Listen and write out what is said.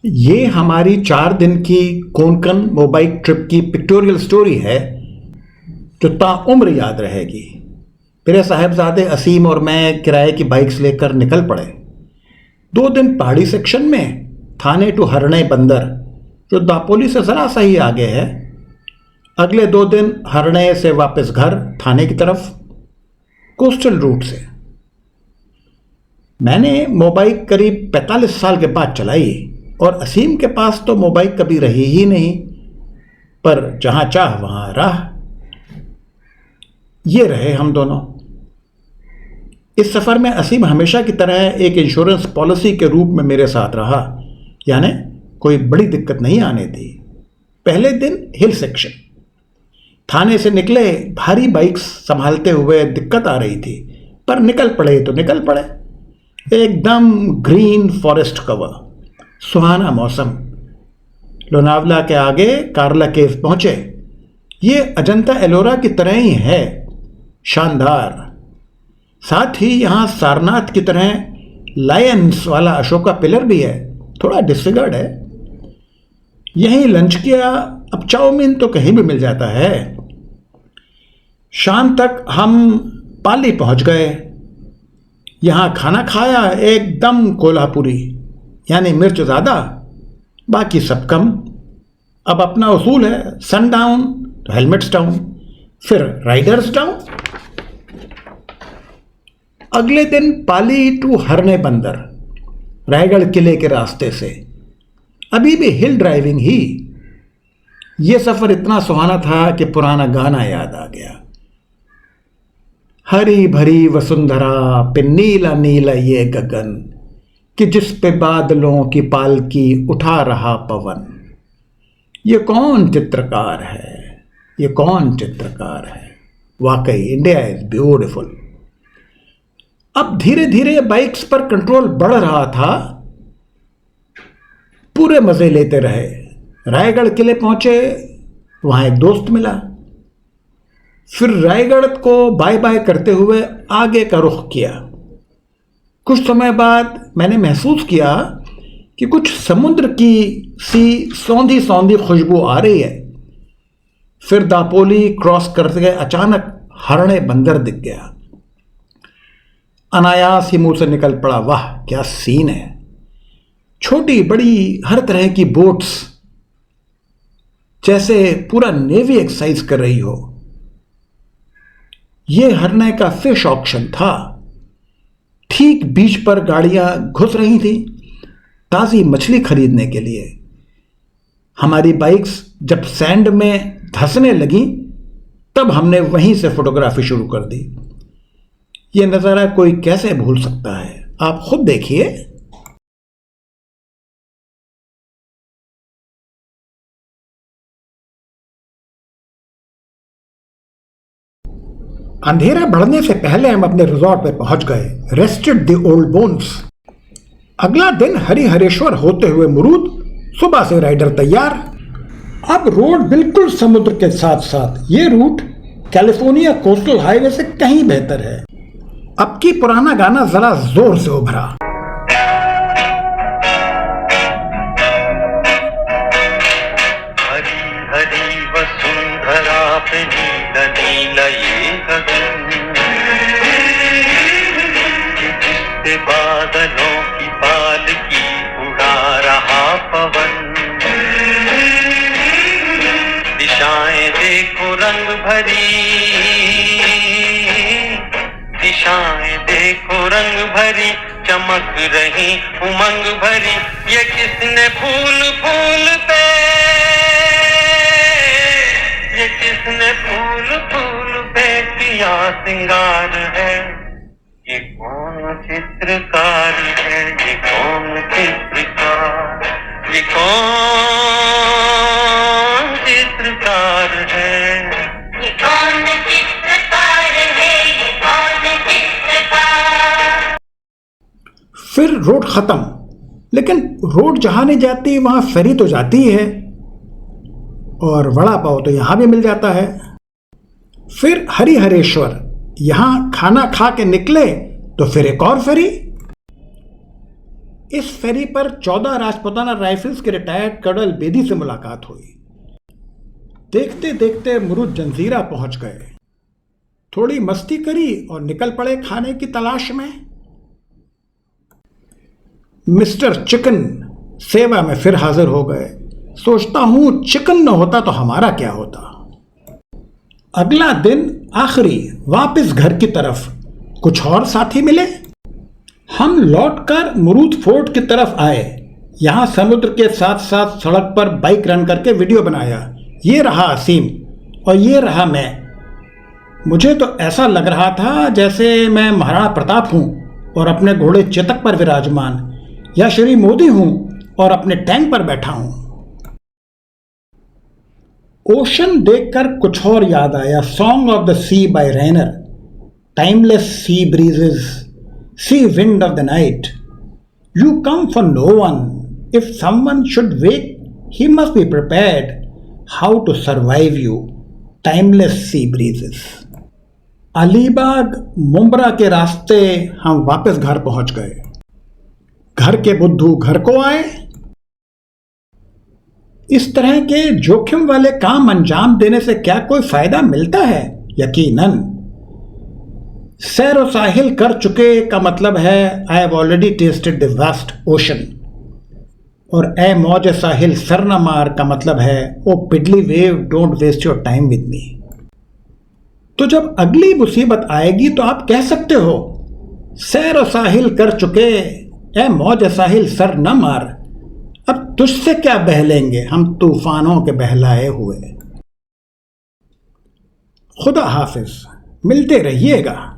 ये हमारी 4 दिन की कोंकण मोबाइक ट्रिप की पिक्टोरियल स्टोरी है जो ताउम्र याद रहेगी। मेरे साहबजादे असीम और मैं किराए की बाइक्स लेकर निकल पड़े। 2 दिन पहाड़ी सेक्शन में, थाने टू हरणे बंदर जो दापोली से ज़रा सा ही आगे है। अगले 2 दिन हरणे से वापस घर थाने की तरफ कोस्टल रूट से। मैंने मोबाइक करीब 45 साल के बाद चलाई और असीम के पास तो मोबाइक कभी रही ही नहीं, पर जहां चाह वहां राह। ये रहे हम दोनों। इस सफ़र में असीम हमेशा की तरह एक इंश्योरेंस पॉलिसी के रूप में मेरे साथ रहा, यानी कोई बड़ी दिक्कत नहीं आने दी। पहले दिन हिल सेक्शन, थाने से निकले, भारी बाइक्स संभालते हुए दिक्कत आ रही थी, पर निकल पड़े तो निकल पड़े। एकदम ग्रीन फॉरेस्ट कवर, सुहाना मौसम। लोनावला के आगे कार्ला केव पहुंचे। ये अजंता एलोरा की तरह ही है, शानदार। साथ ही यहाँ सारनाथ की तरह लायंस वाला अशोका पिलर भी है, थोड़ा डिसफिगर्ड है। यहीं लंच किया, अब चाउमीन तो कहीं भी मिल जाता है। शाम तक हम पाली पहुंच गए। यहाँ खाना खाया, एकदम कोल्हापुरी, यानी मिर्च ज़्यादा, बाकी सब कम। अब अपना उसूल है, सन डाउन तो हेलमेट्स डाउन, फिर राइडर्स डाउन। अगले दिन पाली टू हरणे बंदर, रायगढ़ किले के रास्ते से, अभी भी हिल ड्राइविंग ही। ये सफ़र इतना सुहाना था कि पुराना गाना याद आ गया। हरी भरी वसुंधरा पे नीला नीला ये गगन, कि जिस पे बादलों की पालकी उठा रहा पवन। ये कौन चित्रकार है, ये कौन चित्रकार है। वाकई इंडिया इज ब्यूटीफुल। अब धीरे धीरे बाइक्स पर कंट्रोल बढ़ रहा था। पूरे मजे लेते रहे। रायगढ़ किले पहुंचे, वहां एक दोस्त मिला। फिर रायगढ़ को बाय बाय करते हुए आगे का रुख किया। कुछ समय बाद मैंने महसूस किया कि कुछ समुद्र की सी सौंधी सौंधी खुशबू आ रही है। फिर दापोली क्रॉस करते गए अचानक हरणे बंदर दिख गया। अनायास ही मुंह से निकल पड़ा, वाह क्या सीन है। छोटी बड़ी हर तरह की बोट्स, जैसे पूरा नेवी एक्सरसाइज कर रही हो। यह हरणे का फिश ऑक्शन था। ठीक बीच पर गाड़ियां घुस रही थी ताज़ी मछली खरीदने के लिए। हमारी बाइक्स जब सैंड में धंसने लगी, तब हमने वहीं से फोटोग्राफी शुरू कर दी। यह नज़ारा कोई कैसे भूल सकता है, आप खुद देखिए। अंधेरा बढ़ने से पहले हम अपने रिजॉर्ट पे पहुंच गए। Rested the old bones. अगला दिन हरिहरेश्वर होते हुए मुरूद, सुबह से राइडर तैयार। अब रोड बिल्कुल समुद्र के साथ साथ। ये रूट कैलिफोर्निया कोस्टल हाईवे से कहीं बेहतर है। अब की पुराना गाना जरा जोर से उभरा। हरी हरी वसुंधरा पे नीला नीला ये गगन, जिससे बादलों की पालकी उड़ा रहा पवन। दिशाएं देखो रंग भरी, दिशाएं देखो रंग भरी, चमक रही उमंग भरी। ये किसने फूल फूल पे, ये किसने फूल फूल पे किया सिंगार है। ये कौन चित्रकार है, ये कौन चित्रकार, ये कौन चित्रकार है, ये कौन चित्रकार है, ये कौन चित्रकार। फिर रोड खत्म, लेकिन रोड जहां नहीं जाती वहां फेरी तो जाती है, और वड़ा पाव तो यहां भी मिल जाता है। फिर हरिहरेश्वर, यहां खाना खा के निकले तो फिर एक और फेरी। इस फेरी पर 14 राजपूताना राइफल्स के रिटायर्ड कर्नल बेदी से मुलाकात हुई। देखते देखते मुरुद जंजीरा पहुंच गए। थोड़ी मस्ती करी और निकल पड़े खाने की तलाश में। मिस्टर चिकन सेवा में फिर हाजिर हो गए। सोचता हूं चिकन न होता तो हमारा क्या होता। अगला दिन आखिरी वापस घर की तरफ कुछ और साथी मिले। हम लौटकर मुरूद फोर्ट की तरफ आए। यहां समुद्र के साथ साथ सड़क पर बाइक रन करके वीडियो बनाया। ये रहा असीम और ये रहा मैं। मुझे तो ऐसा लग रहा था जैसे मैं महाराणा प्रताप हूं और अपने घोड़े चेतक पर विराजमान, या श्री मोदी हूं और अपने टैंक पर बैठा हूं। ओशन देखकर कुछ और याद आया। Song of the sea by Rainer. Timeless sea breezes, sea wind of the night, you come for no one. If someone should wake he must be prepared how to survive you. Timeless sea breezes. Alibag Mumbra के रास्ते हम वापस घर पहुंच गए। घर के बुद्धू घर को आए। इस तरह के जोखिम वाले काम अंजाम देने से क्या कोई फायदा मिलता है? यकीनन। सैर व साहिल कर चुके का मतलब है I have already tested the vast ocean, और ए मौज साहिल सर न मार का मतलब है oh piddly wave don't waste your time with me. तो जब अगली मुसीबत आएगी तो आप कह सकते हो सैर व साहिल कर चुके, ए मौज साहिल सर न मार, अब तुझसे क्या बहलेंगे हम तूफानों के बहलाए हुए। खुदा हाफिज, मिलते रहिएगा।